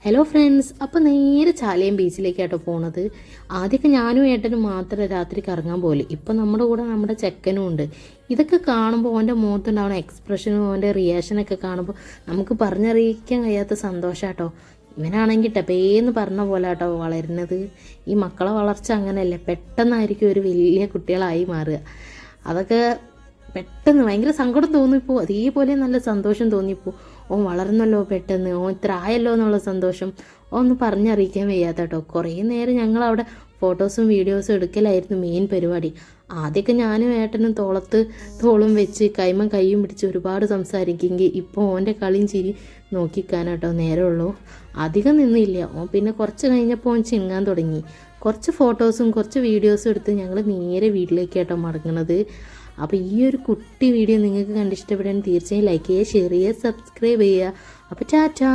Hello friends, അപ്പോൾ നേരെ ചാലയം ബീച്ചിലേക്കാട്ടോ പോണത്. ആദ്യമൊക്കെ ഞാനും ഏട്ടനും മാത്രമേ രാത്രി കറങ്ങാൻ പോലെ. ഇപ്പം നമ്മുടെ കൂടെ നമ്മുടെ ചെക്കനും ഉണ്ട്. ഇതൊക്കെ കാണുമ്പോൾ ഓൻ്റെ മുഖത്തുണ്ടാവുന്ന എക്സ്പ്രഷനും ഓൻ്റെ റിയാക്ഷനൊക്കെ കാണുമ്പോൾ നമുക്ക് പറഞ്ഞറിയിക്കാൻ കഴിയാത്ത സന്തോഷാട്ടോ. ഇവനാണെങ്കിൽ ടപ്പേന്ന് പറഞ്ഞ പോലെ കേട്ടോ വളരുന്നത്. ഈ മക്കളെ വളർച്ച അങ്ങനെയല്ലേ, പെട്ടെന്നായിരിക്കും ഒരു വലിയ കുട്ടികളായി മാറുക. അതൊക്കെ പെട്ടെന്ന് ഭയങ്കര സങ്കടം തോന്നിപ്പോ, അതേപോലെ നല്ല സന്തോഷം തോന്നിപ്പോ. ഓൻ വളർന്നല്ലോ പെട്ടെന്ന്, ഓൻ ഇത്ര ആയല്ലോ എന്നുള്ള സന്തോഷം ഒന്ന് പറഞ്ഞറിയിക്കാൻ വയ്യാത്ത കേട്ടോ. കുറേ നേരം ഞങ്ങളവിടെ ഫോട്ടോസും വീഡിയോസും എടുക്കലായിരുന്നു മെയിൻ പരിപാടി. ആദ്യമൊക്കെ ഞാനും ഏട്ടനും തോളും വെച്ച് കൈയും പിടിച്ച് ഒരുപാട് സംസാരിക്കെങ്കിൽ ഇപ്പോൾ ഓൻ്റെ കളിയും ചിരി നോക്കിക്കാനാട്ടോ നേരമുള്ളൂ. അധികം നിന്നില്ല. ഓൻ പിന്നെ കുറച്ച് കഴിഞ്ഞപ്പോൾ ഓൻ ചിങ്ങാൻ തുടങ്ങി. കുറച്ച് ഫോട്ടോസും കുറച്ച് വീഡിയോസും എടുത്ത് ഞങ്ങൾ നേരെ വീട്ടിലേക്കാട്ടോ മടങ്ങണത്. അപ്പോൾ ഈ ഒരു കുട്ടി വീഡിയോ നിങ്ങൾക്ക് കണ്ടിഷ്ടപ്പെടാൻ തീർച്ചയായും ലൈക്ക് ചെയ്യുക, ഷെയർ ചെയ്യുക, സബ്സ്ക്രൈബ് ചെയ്യുക. അപ്പോൾ ടാറ്റാ.